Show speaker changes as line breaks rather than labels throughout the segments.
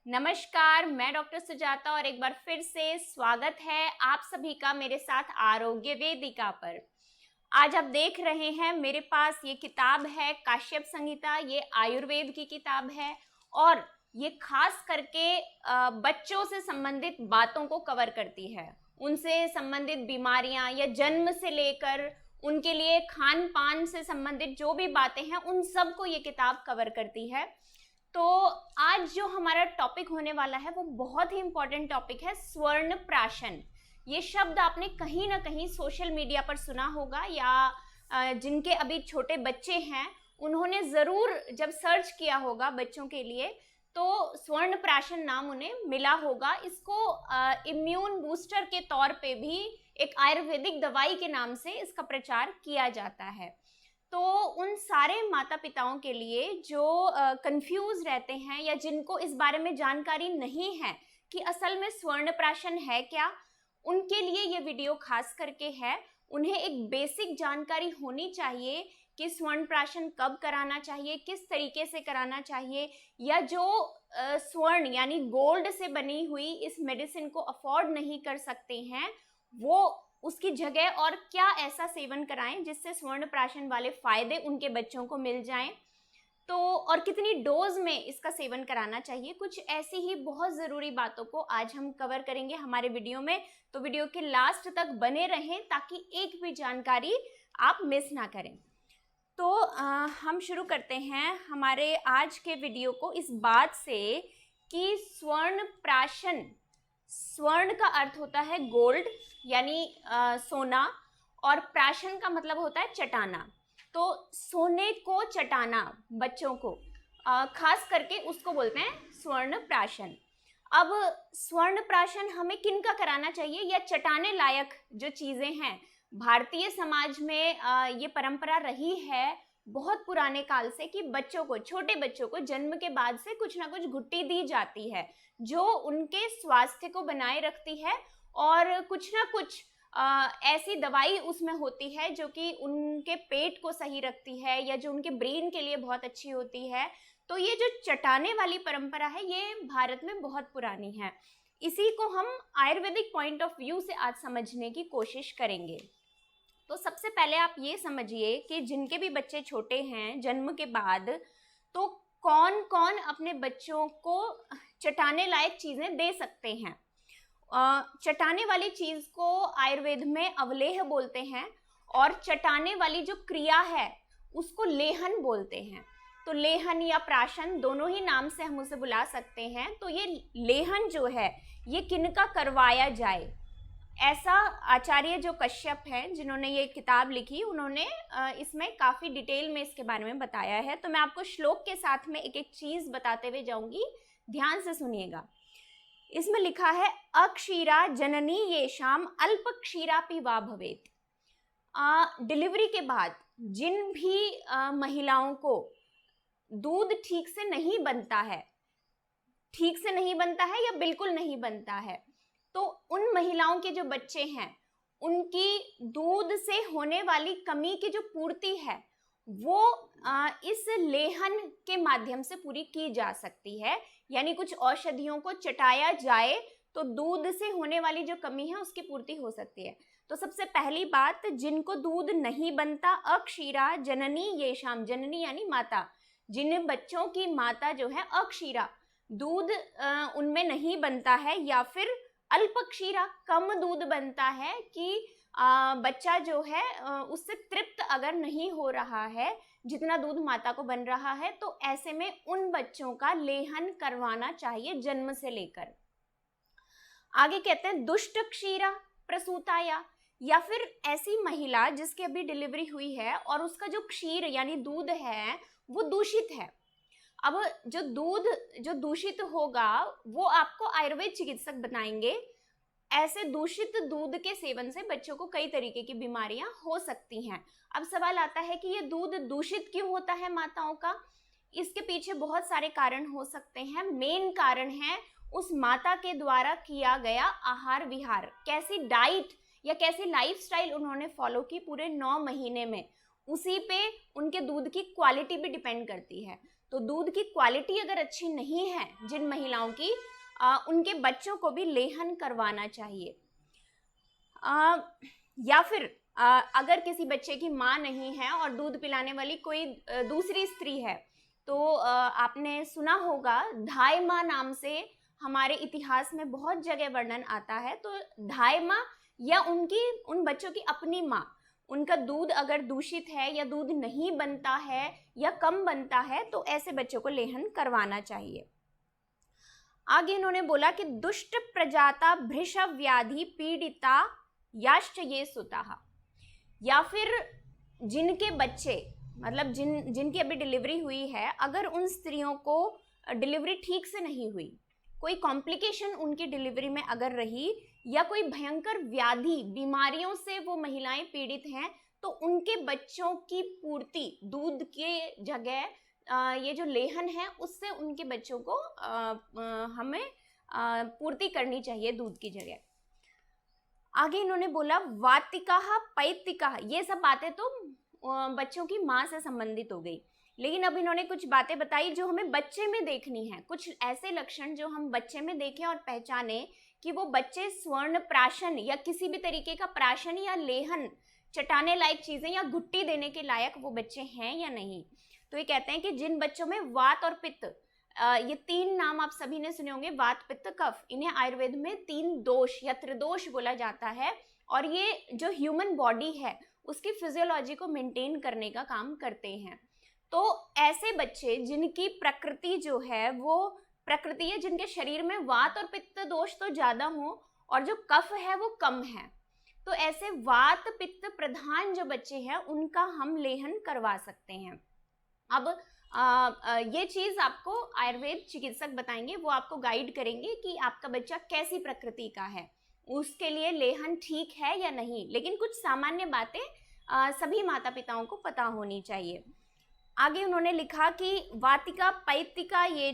नमस्कार, मैं डॉक्टर सुजाता और एक बार फिर से स्वागत है आप सभी का मेरे साथ आरोग्य वेदिका पर। आज आप देख रहे हैं मेरे पास ये किताब है काश्यप संहिता। ये आयुर्वेद की किताब है और ये खास करके बच्चों से संबंधित बातों को कवर करती है। उनसे संबंधित बीमारियां या जन्म से लेकर उनके लिए खान पान से संबंधित जो भी बातें हैं उन सब को ये किताब कवर करती है। तो आज जो हमारा टॉपिक होने वाला है वो बहुत ही इम्पोर्टेंट टॉपिक है, स्वर्ण प्राशन। ये शब्द आपने कहीं ना कहीं सोशल मीडिया पर सुना होगा या जिनके अभी छोटे बच्चे हैं उन्होंने ज़रूर जब सर्च किया होगा बच्चों के लिए तो स्वर्ण प्राशन नाम उन्हें मिला होगा। इसको इम्यून बूस्टर के तौर पे भी एक आयुर्वेदिक दवाई के नाम से इसका प्रचार किया जाता है। तो उन सारे माता पिताओं के लिए जो कंफ्यूज रहते हैं या जिनको इस बारे में जानकारी नहीं है कि असल में स्वर्ण प्राशन है क्या, उनके लिए ये वीडियो खास करके है। उन्हें एक बेसिक जानकारी होनी चाहिए कि स्वर्ण प्राशन कब कराना चाहिए, किस तरीके से कराना चाहिए, या जो स्वर्ण यानी गोल्ड से बनी हुई इस मेडिसिन को अफोर्ड नहीं कर सकते हैं वो उसकी जगह और क्या ऐसा सेवन कराएं जिससे स्वर्ण प्राशन वाले फायदे उनके बच्चों को मिल जाएं। तो और कितनी डोज में इसका सेवन कराना चाहिए, कुछ ऐसी ही बहुत ज़रूरी बातों को आज हम कवर करेंगे हमारे वीडियो में। तो वीडियो के लास्ट तक बने रहें ताकि एक भी जानकारी आप मिस ना करें। तो हम शुरू करते हैं हमारे आज के वीडियो को इस बात से कि स्वर्ण प्राशन, स्वर्ण का अर्थ होता है गोल्ड यानी सोना, और प्राशन का मतलब होता है चटाना। तो सोने को चटाना बच्चों को खास करके उसको बोलते हैं स्वर्ण प्राशन। अब स्वर्ण प्राशन हमें किन का कराना चाहिए या चटाने लायक जो चीज़ें हैं, भारतीय समाज में ये परंपरा रही है बहुत पुराने काल से कि बच्चों को, छोटे बच्चों को जन्म के बाद से कुछ ना कुछ घुट्टी दी जाती है जो उनके स्वास्थ्य को बनाए रखती है, और कुछ ना कुछ ऐसी दवाई उसमें होती है जो कि उनके पेट को सही रखती है या जो उनके ब्रेन के लिए बहुत अच्छी होती है। तो ये जो चटाने वाली परंपरा है ये भारत में बहुत पुरानी है। इसी को हम आयुर्वेदिक पॉइंट ऑफ व्यू से आज समझने की कोशिश करेंगे। तो सबसे पहले आप ये समझिए कि जिनके भी बच्चे छोटे हैं जन्म के बाद, तो कौन कौन अपने बच्चों को चटाने लायक चीज़ें दे सकते हैं। चटाने वाली चीज़ को आयुर्वेद में अवलेह बोलते हैं और चटाने वाली जो क्रिया है उसको लेहन बोलते हैं। तो लेहन या प्राशन दोनों ही नाम से हम उसे बुला सकते हैं। तो ये लेहन जो है ये किनका करवाया जाए, ऐसा आचार्य जो कश्यप हैं जिन्होंने ये किताब लिखी उन्होंने इसमें काफ़ी डिटेल में इसके बारे में बताया है। तो मैं आपको श्लोक के साथ में एक एक चीज़ बताते हुए जाऊंगी, ध्यान से सुनिएगा। इसमें लिखा है अक्षीरा जननी येषाम अल्प क्षीरापि वा भवेत। डिलीवरी के बाद जिन भी महिलाओं को दूध ठीक से नहीं बनता है या बिल्कुल नहीं बनता है, तो उन महिलाओं के जो बच्चे हैं उनकी दूध से होने वाली कमी की जो पूर्ति है वो इस लेहन के माध्यम से पूरी की जा सकती है। यानी कुछ औषधियों को चटाया जाए तो दूध से होने वाली जो कमी है उसकी पूर्ति हो सकती है। तो सबसे पहली बात, जिनको दूध नहीं बनता, अक्षीरा जननी येषाम, जननी यानी माता, जिन बच्चों की माता जो है अक्षीरा, दूध उनमें नहीं बनता है, या फिर अल्प क्षीरा, कम दूध बनता है कि बच्चा जो है उससे तृप्त अगर नहीं हो रहा है जितना दूध माता को बन रहा है, तो ऐसे में उन बच्चों का लेहन करवाना चाहिए जन्म से लेकर। आगे कहते हैं दुष्ट क्षीरा प्रसूताया, या फिर ऐसी महिला जिसकी अभी डिलीवरी हुई है और उसका जो क्षीर यानी दूध है वो दूषित है। अब जो दूषित होगा वो आपको आयुर्वेद चिकित्सक बताएंगे। ऐसे दूषित दूध के सेवन से बच्चों को कई तरीके की बीमारियां हो सकती हैं। अब सवाल आता है कि ये दूध दूषित क्यों होता है माताओं का। इसके पीछे बहुत सारे कारण हो सकते हैं। मेन कारण है उस माता के द्वारा किया गया आहार विहार, कैसी डाइट या कैसी लाइफस्टाइल उन्होंने फॉलो की पूरे 9 महीने में, उसी पे उनके दूध की क्वालिटी भी डिपेंड करती है। तो तो दूध की क्वालिटी अगर अच्छी नहीं है जिन महिलाओं की, उनके बच्चों को भी लेहन करवाना चाहिए। या फिर अगर किसी बच्चे की माँ नहीं है और दूध पिलाने वाली कोई दूसरी स्त्री है, तो आपने सुना होगा धाय माँ नाम से हमारे इतिहास में बहुत जगह वर्णन आता है। तो धाय माँ या उन बच्चों की अपनी माँ, उनका दूध अगर दूषित है या दूध नहीं बनता है या कम बनता है, तो ऐसे बच्चों को लेहन करवाना चाहिए। आगे इन्होंने बोला कि दुष्ट प्रजाता भृषभ व्याधि पीड़िता याश्च ये सुताहा, या फिर जिनके बच्चे, मतलब जिनकी अभी डिलीवरी हुई है, अगर उन स्त्रियों को डिलीवरी ठीक से नहीं हुई, कोई कॉम्प्लिकेशन उनकी डिलीवरी में अगर रही, या कोई भयंकर व्याधि बीमारियों से वो महिलाएं पीड़ित हैं, तो उनके बच्चों की पूर्ति दूध के जगह ये जो लेहन है उससे उनके बच्चों को हमें पूर्ति करनी चाहिए दूध की जगह। आगे इन्होंने बोला वातिका पैतिका, ये सब बातें तो बच्चों की माँ से संबंधित हो गई, लेकिन अब इन्होंने कुछ बातें बताई जो हमें बच्चे में देखनी है, कुछ ऐसे लक्षण जो हम बच्चे में देखें और पहचाने कि वो बच्चे स्वर्ण प्राशन या किसी भी तरीके का प्राशन या लेहन, चटाने लायक चीजें या घुट्टी देने के लायक वो बच्चे हैं या नहीं। तो ये कहते हैं कि जिन बच्चों में वात और पित्त, ये तीन नाम आप सभी ने सुने होंगे, वात पित्त कफ, इन्हें आयुर्वेद में तीन दोष या त्रिदोष बोला जाता है, और ये जो ह्यूमन बॉडी है उसकी फिजियोलॉजी को मेंटेन करने का काम करते हैं। तो ऐसे बच्चे जिनकी प्रकृति जो है वो प्रकृति है, जिनके शरीर में वात और पित्त दोष तो ज्यादा हो और जो कफ है वो कम है, तो ऐसे वात पित्त प्रधान जो बच्चे हैं उनका हम लेहन करवा सकते हैं। अब ये चीज आपको आयुर्वेद चिकित्सक बताएंगे, वो आपको गाइड करेंगे कि आपका बच्चा कैसी प्रकृति का है, उसके लिए लेहन ठीक है या नहीं, लेकिन कुछ सामान्य बातें सभी माता पिताओं को पता होनी चाहिए। आगे उन्होंने लिखा कि वातिका पैतिका ये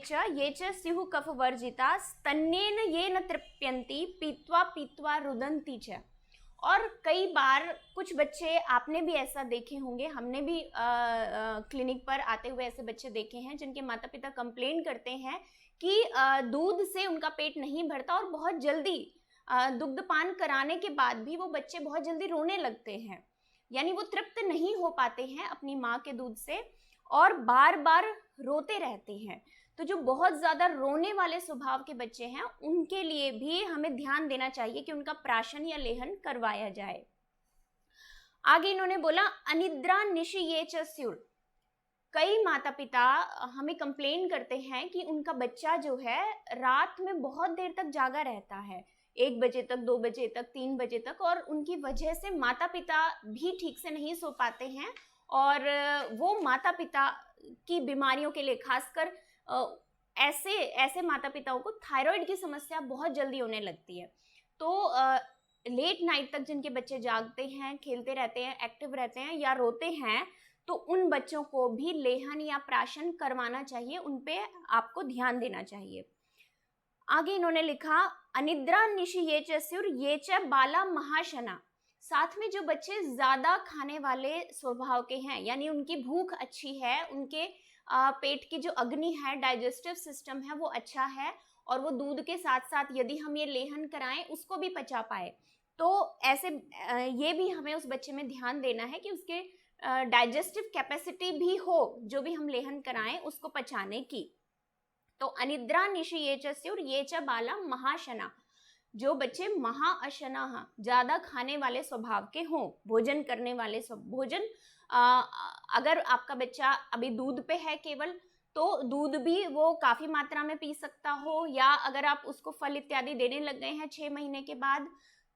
च स्युः कफ वर्जिता स्तन्येन ये न तृप्यन्ति पीत्वा पीत्वा रुदन्ति च। और कई बार कुछ बच्चे आपने भी ऐसा देखे होंगे, हमने भी क्लिनिक पर आते हुए ऐसे बच्चे देखे हैं जिनके माता पिता कंप्लेन करते हैं कि दूध से उनका पेट नहीं भरता और बहुत जल्दी दुग्धपान कराने के बाद भी वो बच्चे बहुत जल्दी रोने लगते हैं, यानी वो तृप्त नहीं हो पाते हैं अपनी माँ के दूध से और बार बार रोते रहते हैं। तो जो बहुत ज्यादा रोने वाले स्वभाव के बच्चे हैं उनके लिए भी हमें ध्यान देना चाहिए कि उनका प्राशन या लेहन करवाया जाए। आगे इन्होंने बोला अनिद्रा निशि ये च स्युर। कई माता पिता हमें कंप्लेन करते हैं कि उनका बच्चा जो है रात में बहुत देर तक जागा रहता है, 1 बजे तक, 2 बजे तक, 3 बजे तक, और उनकी वजह से माता पिता भी ठीक से नहीं सो पाते हैं, और वो माता पिता की बीमारियों के लिए, खासकर ऐसे माता पिताओं को थायराइड की समस्या बहुत जल्दी होने लगती है। तो लेट नाइट तक जिनके बच्चे जागते हैं, खेलते रहते हैं, एक्टिव रहते हैं या रोते हैं, तो उन बच्चों को भी लेहन या प्राशन करवाना चाहिए, उन पे आपको ध्यान देना चाहिए। आगे इन्होंने लिखा अनिद्रा निशि ये च स्युर ये च बाला महाशना। साथ में जो बच्चे ज्यादा खाने वाले स्वभाव के हैं, यानी उनकी भूख अच्छी है, उनके पेट की जो अग्नि है, डाइजेस्टिव सिस्टम है वो अच्छा है, और वो दूध के साथ साथ यदि हम ये लेहन कराएं उसको भी पचा पाए, तो ऐसे ये भी हमें उस बच्चे में ध्यान देना है कि उसके डाइजेस्टिव कैपेसिटी भी हो, जो भी हम लेहन कराएं उसको पचाने की। तो अनिद्रा निशि ये च स्युर ये च बाला महाशना। जो बच्चे महाअशना, ज्यादा खाने वाले स्वभाव के हों, भोजन करने वाले भोजन, अगर आपका बच्चा अभी दूध पे है केवल, तो दूध भी वो काफी मात्रा में पी सकता हो, या अगर आप उसको फल इत्यादि देने लग गए हैं 6 महीने के बाद,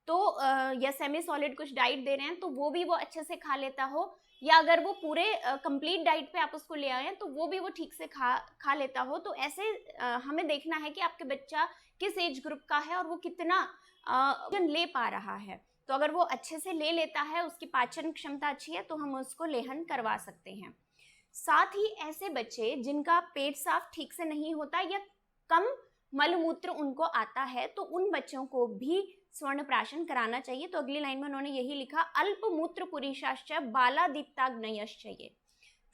तो या सेमी सॉलिड कुछ डाइट दे रहे हैं तो वो भी वो अच्छे से खा लेता हो, या अगर वो पूरे कंप्लीट डाइट पे आप उसको ले आए हैं तो वो भी वो ठीक से खा लेता हो। तो ऐसे हमें देखना है कि आपके बच्चा किस एज ग्रुप का है और वो कितना भोजन ले पा रहा है। तो अगर वो अच्छे से ले लेता है, उसकी पाचन क्षमता अच्छी है, तो हम उसको लेहन करवा सकते हैं। साथ ही ऐसे बच्चे जिनका पेट साफ ठीक से नहीं होता या कम मलमूत्र उनको आता है, तो उन बच्चों को भी स्वर्ण प्राशन कराना चाहिए। तो अगली लाइन में उन्होंने यही लिखा अल्प मूत्र पुरीशाश्च बाला दीप्ताग्नयश्च।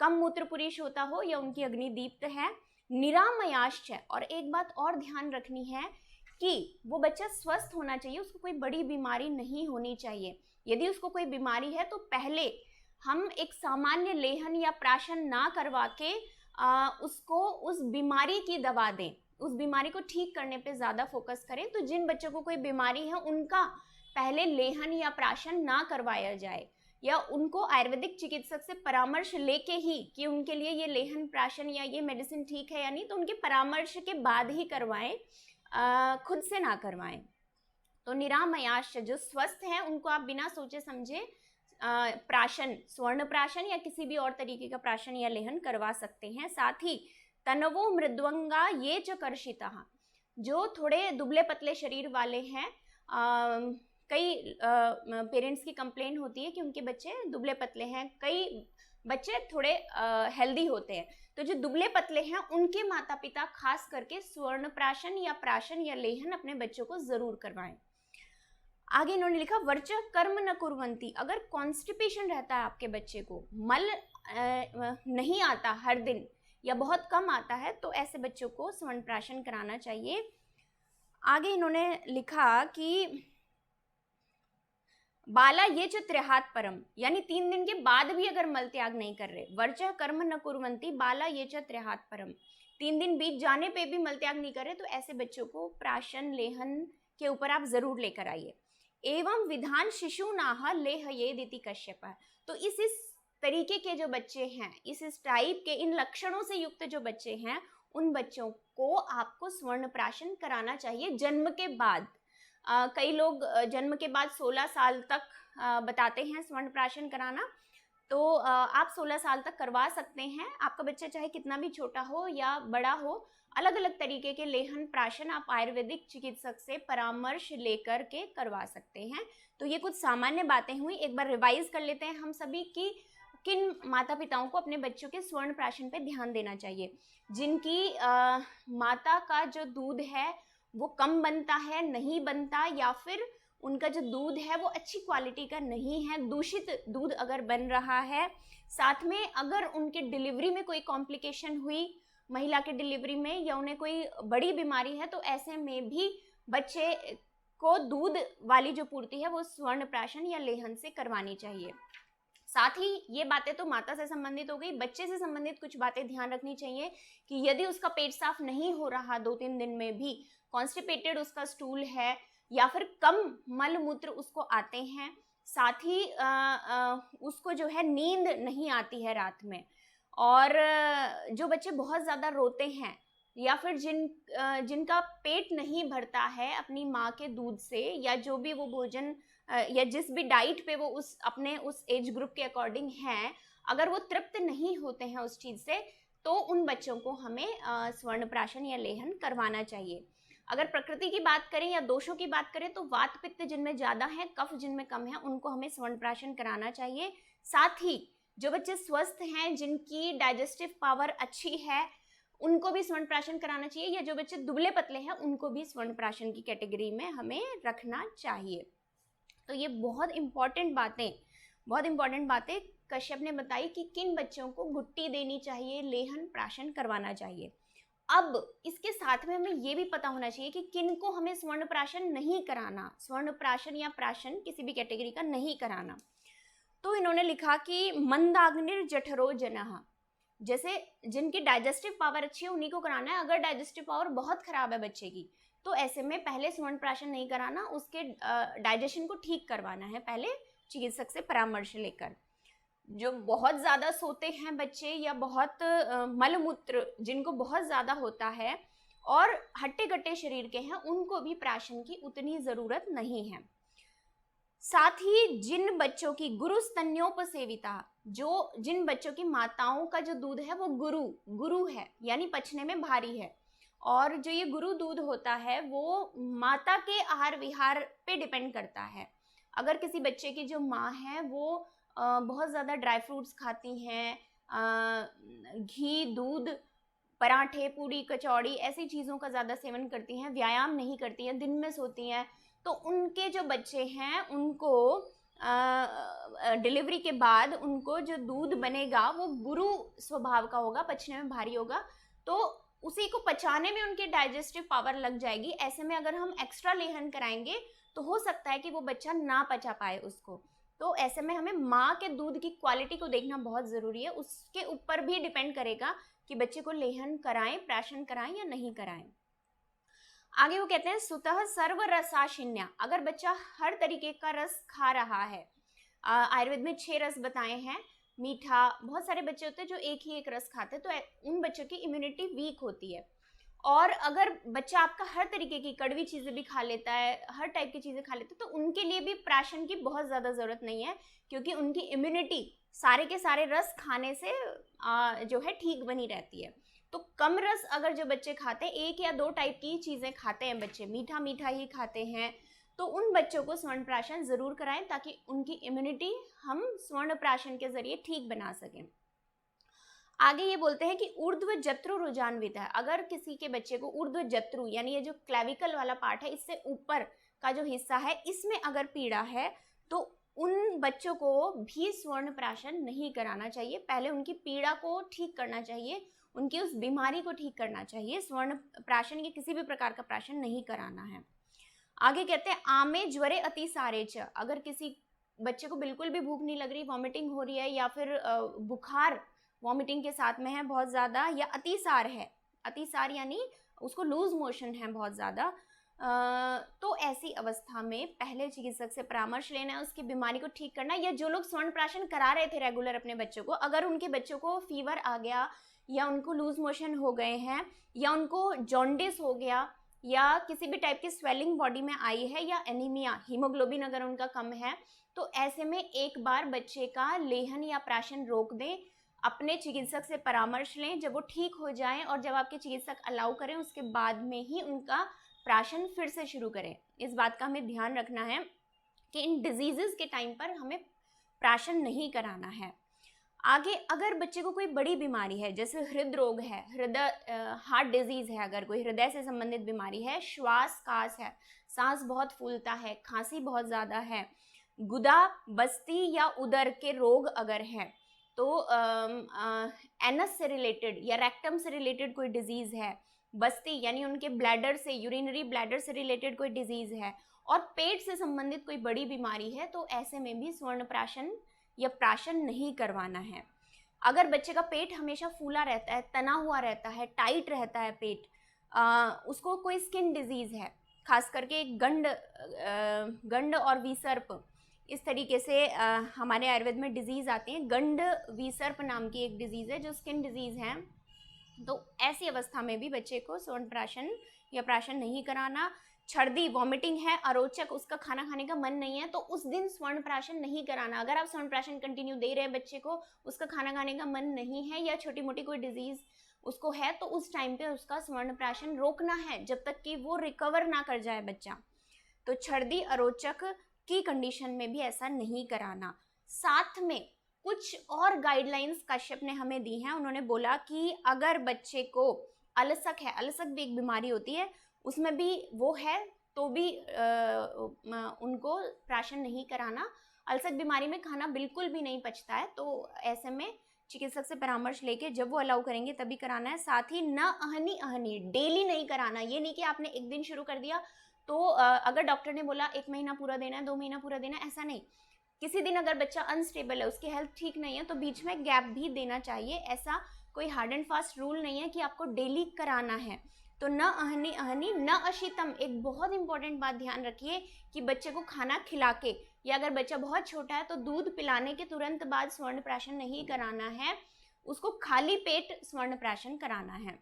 कम मूत्र पुरीश होता हो या उनकी अग्नि दीप्त है, निरामयाश्च है। और एक बात और ध्यान रखनी है कि वो बच्चा स्वस्थ होना चाहिए, उसको कोई बड़ी बीमारी नहीं होनी चाहिए। यदि उसको कोई बीमारी है तो पहले हम एक सामान्य लेहन या प्राशन ना करवा के उसको उस बीमारी की दवा दें, उस बीमारी को ठीक करने पे ज़्यादा फोकस करें। तो जिन बच्चों को कोई बीमारी है उनका पहले लेहन या प्राशन ना करवाया जाए, या उनको आयुर्वेदिक चिकित्सक से परामर्श लेके ही कि उनके लिए ये लेहन प्राशन या ये मेडिसिन ठीक है या नहीं, तो उनके परामर्श के बाद ही करवाएं, खुद से ना करवाएं। तो निरामयाश्च, जो स्वस्थ हैं उनको आप बिना सोचे समझे प्राशन, स्वर्ण प्राशन या किसी भी और तरीके का प्राशन या लेहन करवा सकते हैं। साथ ही तनवो मृद्वंगा ये च कर्षितः, जो थोड़े दुबले पतले शरीर वाले हैं, कई पेरेंट्स की कंप्लेन होती है कि उनके बच्चे दुबले पतले हैं, कई बच्चे थोड़े हेल्दी होते हैं, तो जो दुबले पतले हैं उनके माता पिता खास करके स्वर्ण प्राशन या प्राशन या लेहन अपने बच्चों को जरूर करवाएं। आगे इन्होंने लिखा वर्च कर्म न कुर्वन्ति, अगर कॉन्स्टिपेशन रहता है आपके बच्चे को, मल नहीं आता हर दिन या बहुत कम आता है, तो ऐसे बच्चों को स्वर्ण प्राशन कराना चाहिए। आगे इन्होंने लिखा कि बाला ये च त्र्यहात परम, यानी 3 दिन के बाद भी अगर मल त्याग नहीं कर रहे, वर्च कर्म न कुर्वन्ति बाला ये च त्र्यहात परम, 3 दिन बीत जाने पे भी मल त्याग नहीं कर रहे, तो ऐसे बच्चों को प्राशन लेहन के ऊपर आप जरूर लेकर आइए। एवं विधान शिशु नाह लेह ये दिति कश्यप, तो इस तरीके के जो बच्चे हैं, इस टाइप के इन लक्षणों से युक्त जो बच्चे हैं, उन बच्चों को आपको स्वर्ण प्राशन कराना चाहिए जन्म के बाद। कई लोग जन्म के बाद 16 साल तक बताते हैं स्वर्ण प्राशन कराना, तो आप 16 साल तक करवा सकते हैं। आपका बच्चा चाहे कितना भी छोटा हो या बड़ा हो, अलग अलग तरीके के लेहन प्राशन आप आयुर्वेदिक चिकित्सक से परामर्श लेकर के करवा सकते हैं। तो ये कुछ सामान्य बातें हुई, एक बार रिवाइज कर लेते हैं हम सभी कि किन माता पिताओं को अपने बच्चों के स्वर्ण प्राशन पे ध्यान देना चाहिए। जिनकी माता का जो दूध है वो कम बनता है, नहीं बनता, या फिर उनका जो दूध है वो अच्छी क्वालिटी का नहीं है, दूषित दूध अगर बन रहा है, साथ में अगर उनके डिलीवरी में कोई कॉम्प्लिकेशन हुई, महिला के डिलीवरी में, या उन्हें कोई बड़ी बीमारी है, तो ऐसे में भी बच्चे को दूध वाली जो पूर्ति है वो स्वर्ण प्राशन या लेहन से करवानी चाहिए। साथ ही ये बातें तो माता से संबंधित हो गई, बच्चे से संबंधित कुछ बातें ध्यान रखनी चाहिए कि यदि उसका पेट साफ नहीं हो रहा 2-3 दिन में भी, कॉन्स्टिपेटेड उसका स्टूल है या फिर कम मल मूत्र उसको आते हैं, साथ ही उसको जो है नींद नहीं आती है रात में, और जो बच्चे बहुत ज़्यादा रोते हैं, या फिर जिनका पेट नहीं भरता है अपनी माँ के दूध से, या जो भी वो भोजन या जिस भी डाइट पे वो अपने उस एज ग्रुप के अकॉर्डिंग हैं, अगर वो तृप्त नहीं होते हैं उस चीज़ से, तो उन बच्चों को हमें स्वर्ण प्राशन या लेहन करवाना चाहिए। अगर प्रकृति की बात करें या दोषों की बात करें, तो वात पित्त जिनमें ज़्यादा है, कफ जिनमें कम है, उनको हमें स्वर्ण प्राशन कराना चाहिए। साथ ही जो बच्चे स्वस्थ हैं, जिनकी डाइजेस्टिव पावर अच्छी है, उनको भी स्वर्ण प्राशन कराना चाहिए, या जो बच्चे दुबले पतले हैं उनको भी स्वर्ण प्राशन की कैटेगरी में हमें रखना चाहिए। तो ये बहुत इंपॉर्टेंट बातें कश्यप ने बताई कि किन बच्चों को घुट्टी देनी चाहिए, लेहन प्राशन करवाना चाहिए। अब इसके साथ में हमें ये भी पता होना चाहिए कि किन को हमें स्वर्ण प्राशन नहीं कराना, स्वर्ण प्राशन या प्राशन किसी भी कैटेगरी का नहीं कराना। तो इन्होंने लिखा कि मंदाग्निर जठरो जनः, जैसे जिनकी डाइजेस्टिव पावर अच्छी है उन्हीं को कराना है। अगर डाइजेस्टिव पावर बहुत खराब है बच्चे की, तो ऐसे में पहले स्वर्ण प्राशन नहीं कराना, उसके डाइजेशन को ठीक करवाना है पहले चिकित्सक से परामर्श लेकर। जो बहुत ज़्यादा सोते हैं बच्चे, या बहुत मलमूत्र जिनको बहुत ज़्यादा होता है और हट्टे कट्टे शरीर के हैं, उनको भी प्राशन की उतनी ज़रूरत नहीं है। साथ ही जिन बच्चों की गुरु स्तन्योपसेविता, जिन बच्चों की माताओं का जो दूध है वो गुरु है, यानी पचने में भारी है, और जो ये गुरु दूध होता है वो माता के आहार विहार पे डिपेंड करता है। अगर किसी बच्चे की जो माँ है वो बहुत ज़्यादा ड्राई फ्रूट्स खाती हैं, घी, दूध, पराठे, पूड़ी, कचौड़ी, ऐसी चीज़ों का ज़्यादा सेवन करती हैं, व्यायाम नहीं करती हैं, दिन में सोती हैं, तो उनके जो बच्चे हैं उनको डिलीवरी के बाद उनको जो दूध बनेगा वो गुरु स्वभाव का होगा, पचने में भारी होगा, तो उसी को पचाने में उनकी डाइजेस्टिव पावर लग जाएगी। ऐसे में अगर हम एक्स्ट्रा लेहन कराएंगे तो हो सकता है कि वो बच्चा ना पचा पाए उसको। तो ऐसे में हमें माँ के दूध की क्वालिटी को देखना बहुत ज़रूरी है। उसके ऊपर भी डिपेंड करेगा कि बच्चे को लेहन कराएं, प्राशन कराएं या नहीं कराएं। आगे वो कहते हैं सुतः सर्व रसाशिन्या, अगर बच्चा हर तरीके का रस खा रहा है, आयुर्वेद में 6 रस बताए हैं, मीठा, बहुत सारे बच्चे होते हैं जो एक ही एक रस खाते हैं, तो उन बच्चों की इम्यूनिटी वीक होती है। और अगर बच्चा आपका हर तरीके की कड़वी चीज़ें भी खा लेता है, हर टाइप की चीज़ें खा लेता है, तो उनके लिए भी प्राशन की बहुत ज़्यादा ज़रूरत नहीं है, क्योंकि उनकी इम्यूनिटी सारे के सारे रस खाने से जो है ठीक बनी रहती है। तो कम रस अगर जो बच्चे खाते हैं, 1 या 2 टाइप की चीज़ें खाते हैं बच्चे, मीठा मीठा ही खाते हैं, तो उन बच्चों को स्वर्ण प्राशन ज़रूर कराएं, ताकि उनकी इम्यूनिटी हम स्वर्ण प्राशन के ज़रिए ठीक बना सकें। आगे ये बोलते हैं कि ऊर्ध्व जत्रु रुजान्वित है, अगर किसी के बच्चे को ऊर्ध्व जत्रु यानी ये जो क्लेविकल वाला पार्ट है, इससे ऊपर का जो हिस्सा है, इसमें अगर पीड़ा है तो उन बच्चों को भी स्वर्ण प्राशन नहीं कराना चाहिए। पहले उनकी पीड़ा को ठीक करना चाहिए, उनकी उस बीमारी को ठीक करना चाहिए। स्वर्ण प्राशन या किसी भी प्रकार का प्राशन नहीं कराना है। आगे कहते हैं आमे ज्वरे अति सारे च, अगर किसी बच्चे को बिल्कुल भी भूख नहीं लग रही, वॉमिटिंग हो रही है, या फिर बुखार वॉमिटिंग के साथ में है बहुत ज़्यादा, या अतिसार है, अतिसार यानी उसको लूज मोशन है बहुत ज़्यादा, तो ऐसी अवस्था में पहले चिकित्सक से परामर्श लेना है, उसकी बीमारी को ठीक करना। या जो लोग स्वर्ण प्राशन करा रहे थे रेगुलर अपने बच्चों को, अगर उनके बच्चों को फीवर आ गया, या उनको लूज मोशन हो गए हैं, या उनको जॉन्डिस हो गया, या किसी भी टाइप की स्वेलिंग बॉडी में आई है, या एनीमिया, हीमोग्लोबिन अगर उनका कम है, तो ऐसे में एक बार बच्चे का लेहन या प्राशन रोक दें, अपने चिकित्सक से परामर्श लें, जब वो ठीक हो जाएं और जब आपके चिकित्सक अलाउ करें, उसके बाद में ही उनका प्राशन फिर से शुरू करें। इस बात का हमें ध्यान रखना है कि इन डिजीजेस के टाइम पर हमें प्राशन नहीं कराना है। आगे अगर बच्चे को कोई बड़ी बीमारी है, जैसे हृदय रोग है, हृदय हार्ट डिजीज है, अगर कोई हृदय से संबंधित बीमारी है, श्वास कास है, सांस बहुत फूलता है, खांसी बहुत ज़्यादा है, गुदा बस्ती या उदर के रोग अगर हैं, तो एनस से रिलेटेड या रेक्टम से रिलेटेड कोई डिजीज़ है, बस्ती यानी उनके ब्लैडर से, यूरिनरी ब्लैडर से रिलेटेड कोई डिजीज़ है, और पेट से संबंधित कोई बड़ी बीमारी है, तो ऐसे में भी स्वर्ण प्राशन या प्राशन नहीं करवाना है। अगर बच्चे का पेट हमेशा फूला रहता है, तना हुआ रहता है, टाइट रहता है पेट, उसको कोई स्किन डिजीज़ है, खास करके गंड और विसर्प, इस तरीके से हमारे आयुर्वेद में डिजीज़ आती हैं। गंड विसर्प नाम की एक डिजीज़ है जो स्किन डिजीज़ है, तो ऐसी अवस्था में भी बच्चे को स्वर्ण प्राशन या प्राशन नहीं कराना। छर्दी, वॉमिटिंग है, अरोचक, उसका खाना खाने का मन नहीं है, तो उस दिन स्वर्ण प्राशन नहीं कराना। अगर आप स्वर्ण प्राशन कंटिन्यू दे रहे हैं बच्चे को, उसका खाना खाने का मन नहीं है, या छोटी मोटी कोई डिजीज़ उसको है, तो उस टाइम पे उसका स्वर्ण प्राशन रोकना है जब तक कि वो रिकवर ना कर जाए बच्चा। तो छर्दी, अरोचक की कंडीशन में भी ऐसा नहीं कराना। साथ में कुछ और गाइडलाइंस कश्यप ने हमें दी हैं। उन्होंने बोला कि अगर बच्चे को अलसक है, अलसक भी एक बीमारी होती है, उसमें भी वो है, तो भी उनको प्राशन नहीं कराना। अलसक बीमारी में खाना बिल्कुल भी नहीं पचता है, तो ऐसे में चिकित्सक से परामर्श लेके जब वो अलाउ करेंगे तभी कराना है। साथ ही न अहनी डेली नहीं कराना। ये नहीं कि आपने एक दिन शुरू कर दिया तो अगर डॉक्टर ने बोला 1 महीना पूरा देना है, 2 महीना पूरा देना है, ऐसा नहीं। किसी दिन अगर बच्चा अनस्टेबल है, उसकी हेल्थ ठीक नहीं है, तो बीच में गैप भी देना चाहिए। ऐसा कोई हार्ड एंड फास्ट रूल नहीं है कि आपको डेली कराना है। तो न अहनी न अशीतम, एक बहुत इंपॉर्टेंट बात ध्यान रखिए कि बच्चे को खाना खिला के, या अगर बच्चा बहुत छोटा है तो दूध पिलाने के तुरंत बाद स्वर्ण प्राशन नहीं कराना है, उसको खाली पेट स्वर्ण प्राशन कराना है।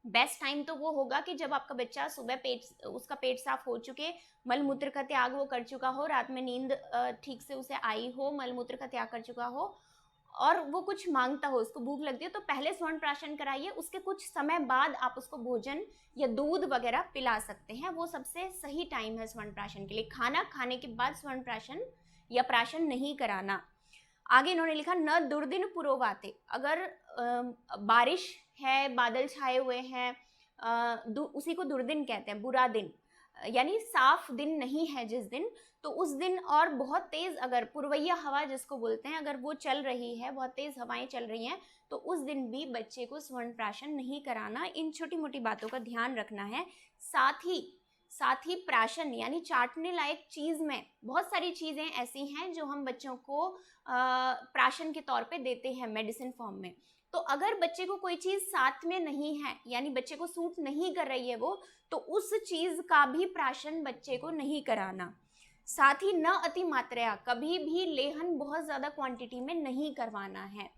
बेस्ट टाइम तो वो होगा कि जब आपका बच्चा सुबह उसका पेट साफ हो चुके, मलमूत्र का त्याग वो कर चुका हो, रात में नींद ठीक से उसे आई हो, मलमूत्र का त्याग कर चुका हो, और वो कुछ मांगता हो, उसको भूख लगती है, तो पहले स्वर्ण प्राशन कराइए। उसके कुछ समय बाद आप उसको भोजन या दूध वगैरह पिला सकते हैं। वो सबसे सही टाइम है स्वर्ण प्राशन के लिए। खाना खाने के बाद स्वर्ण प्राशन या प्राशन नहीं कराना। आगे इन्होंने लिखा न दुर्दिन पुरोवाते, अगर बारिश है, बादल छाए हुए हैं, उसी को दुर्दिन कहते हैं, बुरा दिन। यानी साफ दिन नहीं है जिस दिन, तो उस दिन और बहुत तेज अगर पुरवैया हवा जिसको बोलते हैं अगर वो चल रही है, बहुत तेज हवाएं चल रही हैं, तो उस दिन भी बच्चे को स्वर्ण प्राशन नहीं कराना। इन छोटी मोटी बातों का ध्यान रखना है। साथ ही प्राशन यानी चाटने लायक चीज में बहुत सारी चीजें ऐसी हैं जो हम बच्चों को प्राशन के तौर पे देते हैं मेडिसिन फॉर्म में। तो अगर बच्चे को कोई चीज साथ में नहीं है, यानी बच्चे को सूट नहीं कर रही है वो, तो उस चीज का भी प्राशन बच्चे को नहीं कराना। साथ ही न अति मात्रा, कभी भी लेहन बहुत ज्यादा क्वांटिटी में नहीं करवाना है।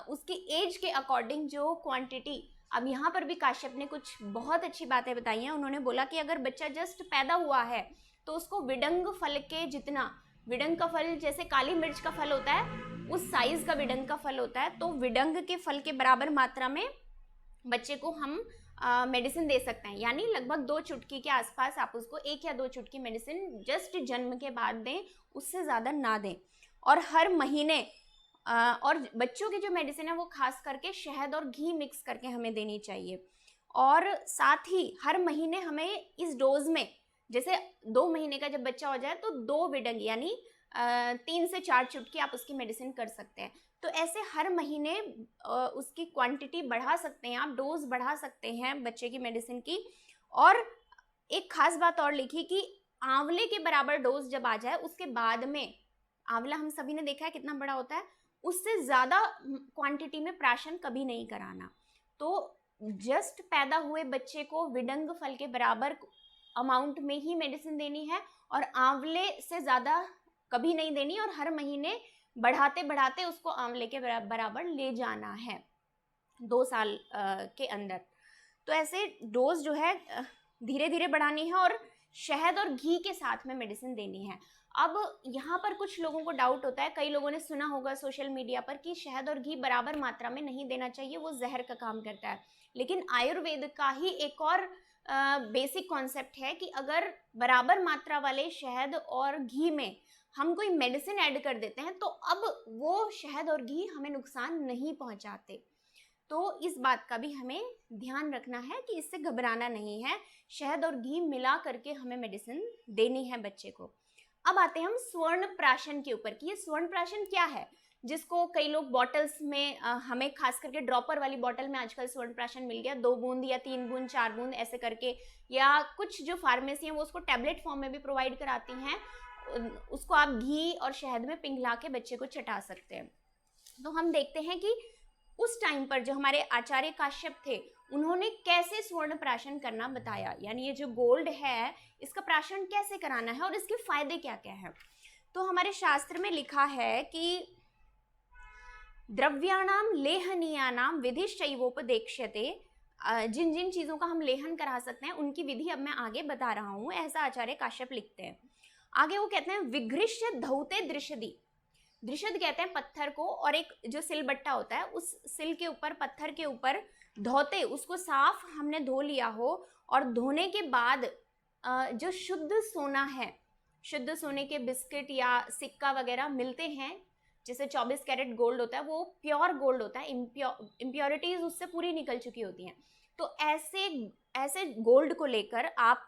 उसकी एज के अकॉर्डिंग जो क्वांटिटी, अब यहाँ पर भी काश्यप ने कुछ बहुत अच्छी बातें बताई हैं। उन्होंने बोला कि अगर बच्चा जस्ट पैदा हुआ है तो उसको विडंग फल के जितना, विडंग का फल जैसे काली मिर्च का फल होता है उस साइज का विडंग का फल होता है, तो विडंग के फल के बराबर मात्रा में बच्चे को हम मेडिसिन दे सकते हैं। यानी लगभग 2 चुटकी के आसपास आप उसको 1 या 2 चुटकी मेडिसिन जस्ट जन्म के बाद दें, उससे ज़्यादा ना दें। और हर महीने और बच्चों की जो मेडिसिन है वो खास करके शहद और घी मिक्स करके हमें देनी चाहिए। और साथ ही हर महीने हमें इस डोज में, जैसे 2 महीने का जब बच्चा हो जाए तो 2 विडंग यानी 3 से 4 चुटकी आप उसकी मेडिसिन कर सकते हैं। तो ऐसे हर महीने उसकी क्वांटिटी बढ़ा सकते हैं, आप डोज बढ़ा सकते हैं बच्चे की मेडिसिन की। और एक खास बात और लिखी कि आंवले के बराबर डोज जब आ जाए उसके बाद में, आंवला हम सभी ने देखा है कितना बड़ा होता है, उससे ज़्यादा क्वांटिटी में प्राशन कभी नहीं कराना। तो जस्ट पैदा हुए बच्चे को विडंग फल के बराबर अमाउंट में ही मेडिसिन देनी है और आंवले से ज़्यादा कभी नहीं देनी, और हर महीने बढ़ाते बढ़ाते उसको आंवले के बराबर ले जाना है 2 साल के अंदर। तो ऐसे डोज जो है धीरे धीरे बढ़ानी है और शहद और घी के साथ में मेडिसिन देनी है। अब यहाँ पर कुछ लोगों को डाउट होता है, कई लोगों ने सुना होगा सोशल मीडिया पर कि शहद और घी बराबर मात्रा में नहीं देना चाहिए, वो जहर का काम करता है। लेकिन आयुर्वेद का ही एक और बेसिक कॉन्सेप्ट है कि अगर बराबर मात्रा वाले शहद और घी में हम कोई मेडिसिन ऐड कर देते हैं तो अब वो शहद और घी हमें नुकसान नहीं पहुंचाते। तो इस बात का भी हमें ध्यान रखना है कि इससे घबराना नहीं है, शहद और घी मिला करके हमें मेडिसिन देनी है बच्चे को। अब आते हैं हम स्वर्ण प्राशन के ऊपर कि ये स्वर्ण प्राशन क्या है, जिसको कई लोग बॉटल्स में, हमें खास करके ड्रॉपर वाली बॉटल में आजकल स्वर्ण प्राशन मिल गया, 2 बूंद या 3 बूंद 4 बूंद ऐसे करके, या कुछ जो फार्मेसी हैं वो उसको टैबलेट फॉर्म में भी प्रोवाइड कराती हैं। उसको आप घी और शहद में पिघला के बच्चे को चटा सकते हैं। तो हम देखते हैं कि उस टाइम पर जो हमारे आचार्य काश्यप थे उन्होंने कैसे स्वर्ण प्राशन करना बताया, यानी ये जो गोल्ड है इसका प्राशन कैसे कराना है और इसके फायदे क्या क्या है। तो हमारे शास्त्र में लिखा है कि द्रव्याणाम लेहनीयानाम विधिश्चैवोपदेक्ष्यते, जिन जिन चीजों का हम लेहन करा सकते हैं उनकी विधि अब मैं आगे बता रहा हूं, ऐसा आचार्य काश्यप लिखते हैं। आगे वो कहते हैं विघृष्य धौते दृषदि, दृषद कहते हैं पत्थर को, और एक जो सिलबट्टा होता है उस सिल के ऊपर, पत्थर के ऊपर धोते, उसको साफ हमने धो लिया हो, और धोने के बाद जो शुद्ध सोना है, शुद्ध सोने के बिस्किट या सिक्का वगैरह मिलते हैं, जैसे 24 कैरेट गोल्ड होता है वो प्योर गोल्ड होता है, इम्प्योरिटीज उससे पूरी निकल चुकी होती हैं। तो ऐसे गोल्ड को लेकर आप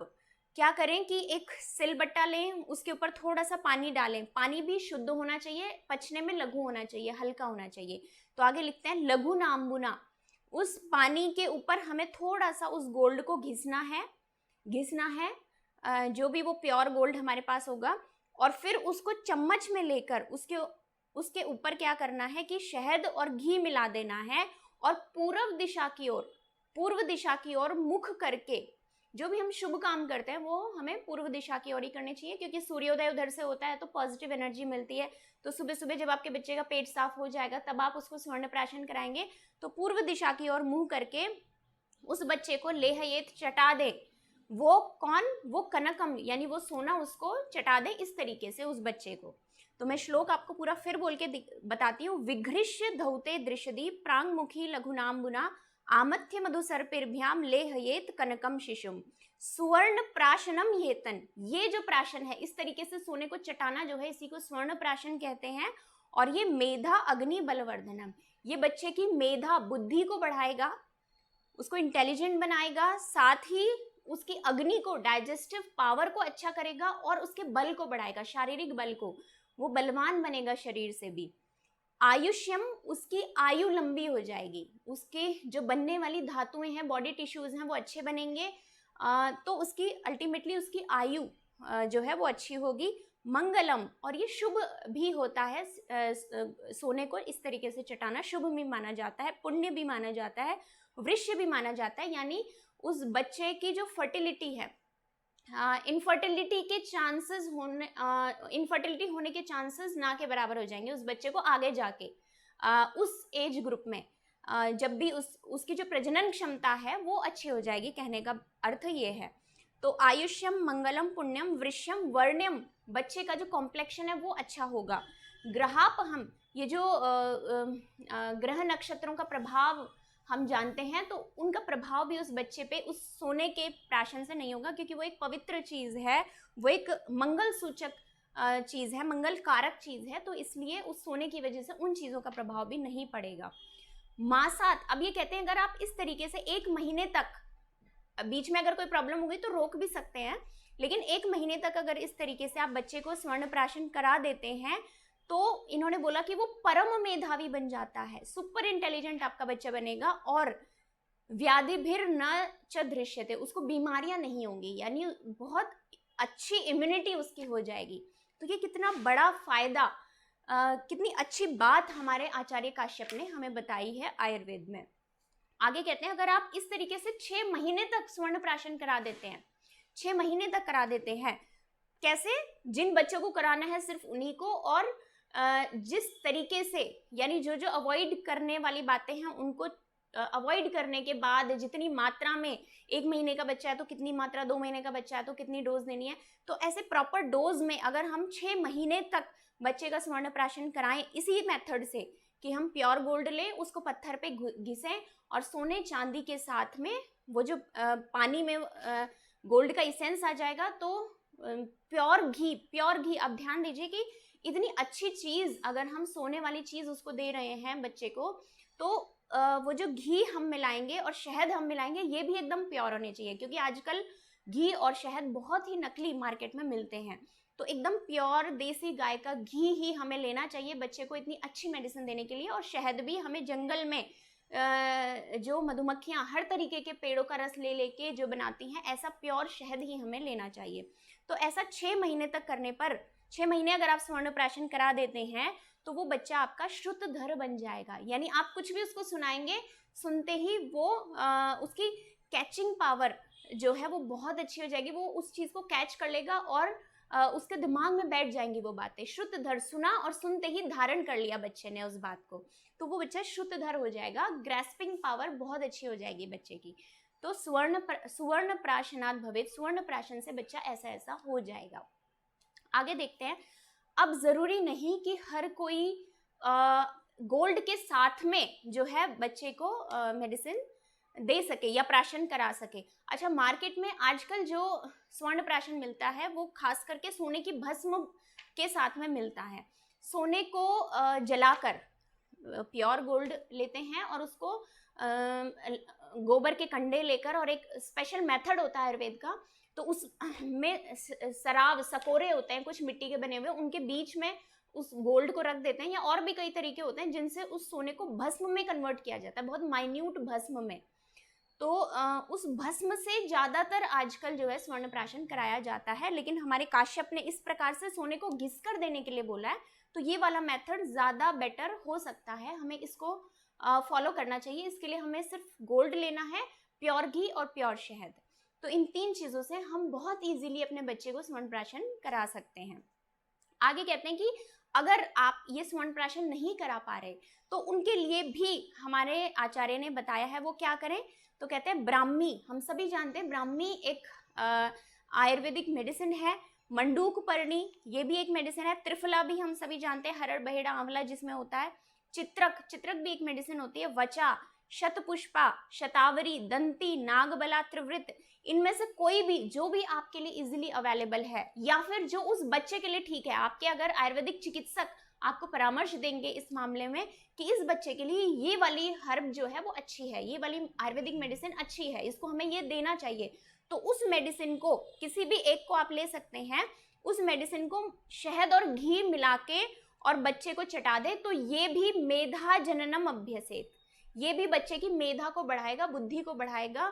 क्या करें कि एक सिलबट्टा लें, उसके ऊपर थोड़ा सा पानी डालें, पानी भी शुद्ध होना चाहिए, पचने में लघु होना चाहिए, हल्का होना चाहिए। तो आगे लिखते हैं लघु नाम्बुना, उस पानी के ऊपर हमें थोड़ा सा उस गोल्ड को घिसना है, जो भी वो प्योर गोल्ड हमारे पास होगा, और फिर उसको चम्मच में लेकर उसके ऊपर क्या करना है कि शहद और घी मिला देना है, और पूर्व दिशा की ओर मुख करके, जो भी हम शुभ काम करते हैं वो हमें पूर्व दिशा की ओर ही करने चाहिए, क्योंकि सूर्योदय उधर से होता है तो पॉजिटिव एनर्जी मिलती है। तो सुबह सुबह जब आपके बच्चे का पेट साफ हो जाएगा तब आप उसको स्वर्ण प्राशन कराएंगे, तो पूर्व दिशा की ओर मुंह करके उस बच्चे को लेहयेत चटा दे। वो कौन? वो कनकम, यानी वो सोना उसको चटा दे इस तरीके से उस बच्चे को। तो मैं श्लोक आपको पूरा फिर बोल के बताती हूँ। विघृष्य धौते दृषदि प्रांगमुखी लघुनाम्बुना आमथ्य मधुसर्पिर्भ्याम लेहयेत कनकम शिशुम स्वर्ण प्राशनम येतन। ये जो प्राशन है, इस तरीके से सोने को चटाना जो है, इसी को स्वर्ण प्राशन कहते हैं। और ये मेधा अग्नि बलवर्धनम, ये बच्चे की मेधा बुद्धि को बढ़ाएगा, उसको इंटेलिजेंट बनाएगा, साथ ही उसकी अग्नि को, डाइजेस्टिव पावर को अच्छा करेगा और उसके बल को बढ़ाएगा, शारीरिक बल को, वो बलवान बनेगा शरीर से भी। आयुष्यम, उसकी आयु लंबी हो जाएगी, उसके जो बनने वाली धातुएं हैं, बॉडी टिश्यूज हैं, वो अच्छे बनेंगे, तो उसकी अल्टीमेटली उसकी आयु जो है वो अच्छी होगी। मंगलम, और ये शुभ भी होता है, सोने को इस तरीके से चटाना शुभ भी माना जाता है, पुण्य भी माना जाता है, वृश्य भी माना जाता है, यानी उस बच्चे की जो फर्टिलिटी है, इनफर्टिलिटी के चांसेस होने, इनफर्टिलिटी होने के चांसेस ना के बराबर हो जाएंगे उस बच्चे को आगे जाके, उस एज ग्रुप में, जब भी उसकी जो प्रजनन क्षमता है वो अच्छी हो जाएगी, कहने का अर्थ ये है। तो आयुष्यम, मंगलम, पुण्यम, वृश्यम, वर्ण्यम, बच्चे का जो कॉम्प्लेक्शन है वो अच्छा होगा। ग्रहापहम, ये जो ग्रह नक्षत्रों का प्रभाव हम जानते हैं, तो उनका प्रभाव भी उस बच्चे पे उस सोने के प्राशन से नहीं होगा, क्योंकि वो एक पवित्र चीज है, वो एक मंगल सूचक चीज है, मंगल कारक चीज है, तो इसलिए उस सोने की वजह से उन चीजों का प्रभाव भी नहीं पड़ेगा। मासात, अब ये कहते हैं अगर आप इस तरीके से 1 महीने तक, बीच में अगर कोई प्रॉब्लम हो गई तो रोक भी सकते हैं, लेकिन 1 महीने तक अगर इस तरीके से आप बच्चे को स्वर्ण प्राशन करा देते हैं, तो इन्होंने बोला कि वो परम मेधावी बन जाता है, सुपर इंटेलिजेंट आपका बच्चा बनेगा, और व्याधि भीर न च दृश्यते, उसको बीमारियां नहीं होंगी, यानी बहुत अच्छी इम्यूनिटी उसकी हो जाएगी। तो ये कितना बड़ा फायदा, कितनी अच्छी बात हमारे आचार्य काश्यप ने हमें बताई है आयुर्वेद में। आगे कहते हैं अगर आप इस तरीके से 6 महीने तक स्वर्ण प्राशन करा देते हैं, 6 महीने तक करा देते हैं, कैसे, जिन बच्चों को कराना है सिर्फ उन्हीं को, और जिस तरीके से, यानी जो जो अवॉइड करने वाली बातें हैं उनको अवॉइड करने के बाद, जितनी मात्रा में, 1 महीने का बच्चा है तो कितनी मात्रा, 2 महीने का बच्चा है तो कितनी डोज देनी है, तो ऐसे प्रॉपर डोज में अगर हम 6 महीने तक बच्चे का स्वर्ण प्राशन कराएं इसी मेथड से, कि हम प्योर गोल्ड लें, उसको पत्थर पे घिसें और सोने चांदी के साथ में वो जो पानी में गोल्ड का इसेंस आ जाएगा, तो प्योर घी, आप ध्यान दीजिए कि इतनी अच्छी चीज अगर हम सोने वाली चीज उसको दे रहे हैं बच्चे को, तो वो जो घी हम मिलाएंगे और शहद हम मिलाएंगे ये भी एकदम प्योर होने चाहिए, क्योंकि आजकल घी और शहद बहुत ही नकली मार्केट में मिलते हैं, तो एकदम प्योर देसी गाय का घी ही हमें लेना चाहिए बच्चे को इतनी अच्छी मेडिसिन देने के लिए। और शहद भी हमें जंगल में जो मधुमक्खियां हर तरीके के पेड़ों का रस ले लेके जो बनाती हैं, ऐसा प्योर शहद ही हमें लेना चाहिए। तो ऐसा 6 महीने तक करने पर, 6 महीने अगर आप स्वर्ण प्राशन करा देते हैं तो वो बच्चा आपका श्रुतधर बन जाएगा, यानी आप कुछ भी उसको सुनाएंगे, सुनते ही वो उसकी कैचिंग पावर जो है वो बहुत अच्छी हो जाएगी, वो उस चीज को कैच कर लेगा और उसके दिमाग में बैठ जाएंगी वो बातें। श्रुतधर, सुना और सुनते ही धारण कर लिया बच्चे ने उस बात को, तो वो बच्चा श्रुतधर हो जाएगा, ग्रेस्पिंग पावर बहुत अच्छी हो जाएगी बच्चे की। तो सुवर्ण प्राशनात भवेत्, स्वर्ण प्राशन से बच्चा ऐसा ऐसा हो जाएगा। आगे देखते हैं। अब जरूरी नहीं कि हर कोई गोल्ड के साथ में जो है बच्चे को मेडिसिन दे सके या प्राशन करा सके। अच्छा, मार्केट में आजकल जो स्वर्ण प्राशन मिलता है वो खास करके सोने की भस्म के साथ में मिलता है। सोने को जलाकर प्योर गोल्ड लेते हैं और उसको गोबर के कंडे लेकर, और एक स्पेशल मेथड होता है आयुर्वेद का, तो उसमें सराब सकोरे होते हैं कुछ मिट्टी के बने हुए, उनके बीच में उस गोल्ड को रख देते हैं, या और भी कई तरीके होते हैं जिनसे उस सोने को भस्म में कन्वर्ट किया जाता है, बहुत माइन्यूट भस्म में। तो उस भस्म से ज्यादातर आजकल जो है स्वर्ण प्राशन कराया जाता है, लेकिन हमारे काश्यप ने इस प्रकार से सोने को घिस कर देने के लिए बोला है, तो ये वाला मेथड ज्यादा बेटर हो सकता है, हमें इसको फॉलो करना चाहिए। इसके लिए हमें सिर्फ गोल्ड लेना है, प्योर घी और प्योर शहद। तो इन 3 चीजों से हम बहुत इजीली अपने बच्चे को स्वर्ण प्राशन करा सकते हैं। आगे कहते हैं कि अगर आप ये स्वर्ण प्राशन नहीं करा पा रहे तो उनके लिए भी हमारे आचार्य ने बताया है वो क्या करें। तो कहते हैं ब्राह्मी, हम सभी जानते हैं ब्राह्मी एक आयुर्वेदिक मेडिसिन है। मंडूक पर्णी ये भी एक मेडिसिन है। त्रिफला भी हम सभी जानते हैं, हरड़ बहेड़ा आंवला जिसमें होता है। चित्रक भी एक मेडिसिन होती है। वचा, शतपुष्पा, शतावरी, दंती, नागबला, त्रिवृत, इनमें से कोई भी जो भी आपके लिए इजीली अवेलेबल है या फिर जो उस बच्चे के लिए ठीक है। आपके अगर आयुर्वेदिक चिकित्सक आपको परामर्श देंगे इस मामले में कि इस बच्चे के लिए ये वाली हर्ब जो है वो अच्छी है, ये वाली आयुर्वेदिक मेडिसिन अच्छी है, इसको हमें ये देना चाहिए, तो उस मेडिसिन को, किसी भी एक को आप ले सकते हैं, उस मेडिसिन को शहद और घी मिला के और बच्चे को चटा दे, तो ये भी मेधा जननम अभ्यसेत, ये भी बच्चे की मेधा को बढ़ाएगा, बुद्धि को बढ़ाएगा,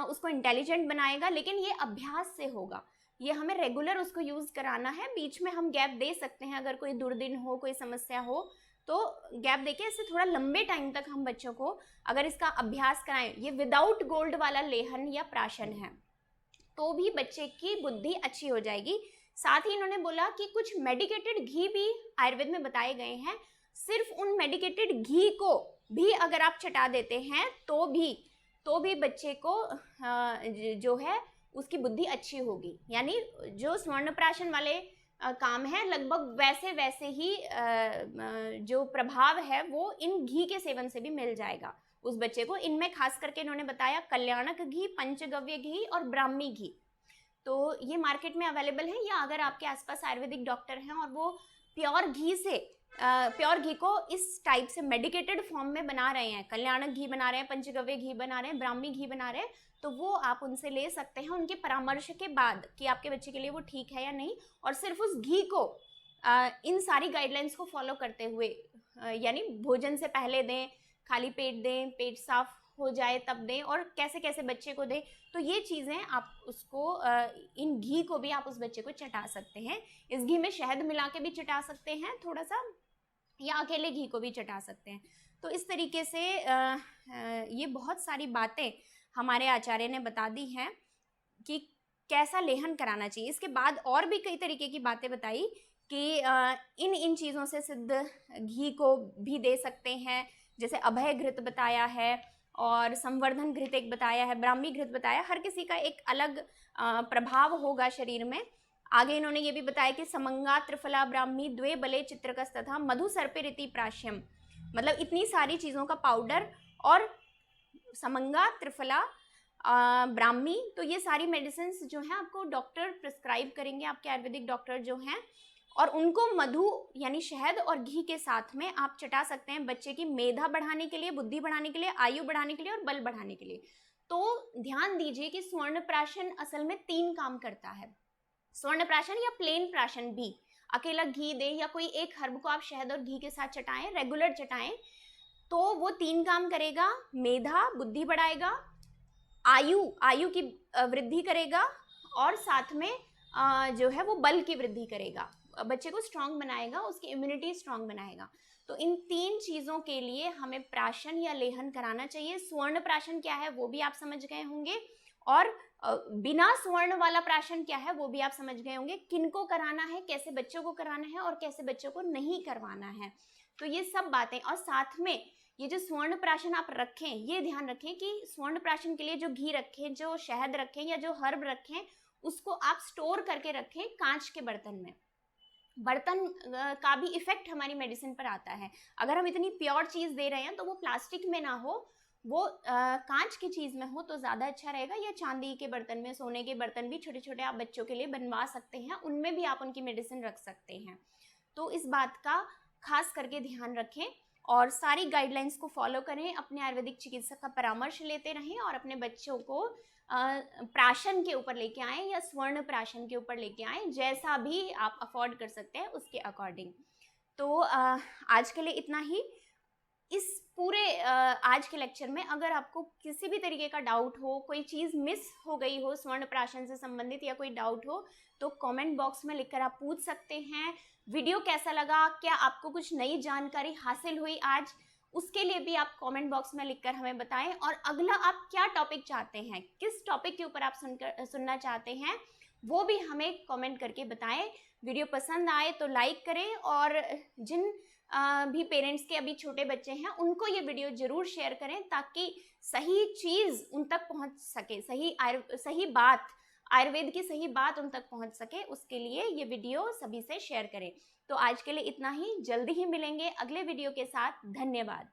उसको इंटेलिजेंट बनाएगा, लेकिन ये अभ्यास से होगा। ये हमें रेगुलर उसको यूज कराना है, बीच में हम गैप दे सकते हैं, अगर कोई दुर्दिन हो, कोई समस्या हो तो गैप देके इससे थोड़ा लंबे टाइम तक हम बच्चों को अगर इसका अभ्यास कराएं। ये विदाउट गोल्ड वाला लेहन या प्राशन है, तो भी बच्चे की बुद्धि अच्छी हो जाएगी। साथ ही इन्होंने बोला कि कुछ मेडिकेटेड घी भी आयुर्वेद में बताए गए हैं, सिर्फ उन मेडिकेटेड घी को भी अगर आप चटा देते हैं तो भी बच्चे को जो है उसकी बुद्धि अच्छी होगी। यानी जो स्वर्णप्राशन वाले काम है, लगभग वैसे ही जो प्रभाव है वो इन घी के सेवन से भी मिल जाएगा उस बच्चे को। इनमें खास करके इन्होंने बताया कल्याणक घी, पंचगव्य घी और ब्राह्मी घी, तो ये मार्केट में अवेलेबल है। या अगर आपके आसपास आयुर्वेदिक डॉक्टर हैं और वो प्योर घी को इस टाइप से मेडिकेटेड फॉर्म में बना रहे हैं, कल्याणक घी बना रहे हैं, पंचगव्य घी बना रहे हैं, ब्राह्मी घी बना रहे हैं, तो वो आप उनसे ले सकते हैं उनके परामर्श के बाद कि आपके बच्चे के लिए वो ठीक है या नहीं। और सिर्फ उस घी को इन सारी गाइडलाइंस को फॉलो करते हुए, यानी भोजन से पहले दें, खाली पेट दें, पेट साफ हो जाए तब दें, और कैसे कैसे बच्चे को दें, तो ये चीज़ें आप उसको इन घी को भी आप उस बच्चे को चटा सकते हैं। इस घी में शहद मिला के भी चटा सकते हैं थोड़ा सा, या अकेले घी को भी चटा सकते हैं। तो इस तरीके से ये बहुत सारी बातें हमारे आचार्य ने बता दी हैं कि कैसा लेहन कराना चाहिए। इसके बाद और भी कई तरीके की बातें बताई कि इन चीज़ों से सिद्ध घी को भी दे सकते हैं, जैसे अभय घृत बताया है और संवर्धन घृत एक बताया है, ब्राह्मी घृत बताया। हर किसी का एक अलग प्रभाव होगा शरीर में। आगे इन्होंने ये भी बताया कि समंगा, त्रिफला, ब्राह्मी, द्वे बले, चित्रकस तथा मधु सर्पिरिति प्राश्यम, मतलब इतनी सारी चीज़ों का पाउडर, और समंगा, त्रिफला, ब्राह्मी, तो ये सारी मेडिसिन जो हैं आपको डॉक्टर प्रिस्क्राइब करेंगे, आपके आयुर्वेदिक डॉक्टर जो हैं, और उनको मधु यानी शहद और घी के साथ में आप चटा सकते हैं बच्चे की मेधा बढ़ाने के लिए, बुद्धि बढ़ाने के लिए, आयु बढ़ाने के लिए और बल बढ़ाने के लिए। तो ध्यान दीजिए कि स्वर्णप्राशन असल में 3 काम करता है। स्वर्णप्राशन या प्लेन प्राशन भी, अकेला घी दे या कोई एक हर्ब को आप शहद और घी के साथ चटाएं, रेगुलर चटाएं, तो वो 3 काम करेगा। मेधा, बुद्धि बढ़ाएगा, आयु की वृद्धि करेगा, और साथ में जो है वो बल की वृद्धि करेगा, बच्चे को स्ट्रांग बनाएगा, उसकी इम्यूनिटी स्ट्रांग बनाएगा। तो इन 3 चीज़ों के लिए हमें प्राशन या लेहन कराना चाहिए। स्वर्ण प्राशन क्या है वो भी आप समझ गए होंगे, और बिना स्वर्ण वाला प्राशन क्या है वो भी आप समझ गए होंगे। किनको कराना है, कैसे बच्चों को कराना है और कैसे बच्चों को नहीं करवाना है, तो ये सब बातें। और साथ में ये जो स्वर्ण प्राशन आप रखें, ये ध्यान रखें कि स्वर्ण प्राशन के लिए जो घी रखें, जो शहद रखें या जो हर्ब रखें, उसको आप स्टोर करके रखें कांच के बर्तन में। बर्तन का भी इफेक्ट हमारी मेडिसिन पर आता है। अगर हम इतनी प्योर चीज़ दे रहे हैं तो वो प्लास्टिक में ना हो, वो कांच की चीज़ में हो तो ज़्यादा अच्छा रहेगा, या चांदी के बर्तन में, सोने के बर्तन भी छोटे छोटे आप बच्चों के लिए बनवा सकते हैं, उनमें भी आप उनकी मेडिसिन रख सकते हैं। तो इस बात का खास करके ध्यान रखें और सारी गाइडलाइंस को फॉलो करें, अपने आयुर्वेदिक चिकित्सक का परामर्श लेते रहें और अपने बच्चों को प्राशन के ऊपर लेके आएँ या स्वर्ण प्राशन के ऊपर लेके आएँ, जैसा भी आप अफोर्ड कर सकते हैं उसके अकॉर्डिंग। तो आज के लिए इतना ही। इस पूरे आज के लेक्चर में अगर आपको किसी भी तरीके का डाउट हो, कोई चीज़ मिस हो गई हो स्वर्ण प्राशन से संबंधित या कोई डाउट हो, तो कमेंट बॉक्स में लिखकर आप पूछ सकते हैं। वीडियो कैसा लगा, क्या आपको कुछ नई जानकारी हासिल हुई आज, उसके लिए भी आप कमेंट बॉक्स में लिखकर हमें बताएं। और अगला आप क्या टॉपिक चाहते हैं, किस टॉपिक के ऊपर आप सुनना चाहते हैं, वो भी हमें कमेंट करके बताएं। वीडियो पसंद आए तो लाइक करें, और जिन भी पेरेंट्स के अभी छोटे बच्चे हैं उनको ये वीडियो जरूर शेयर करें, ताकि सही चीज़ उन तक पहुंच सके, सही बात, आयुर्वेद की सही बात उन तक पहुंच सके, उसके लिए ये वीडियो सभी से शेयर करें। तो आज के लिए इतना ही, जल्दी ही मिलेंगे अगले वीडियो के साथ। धन्यवाद।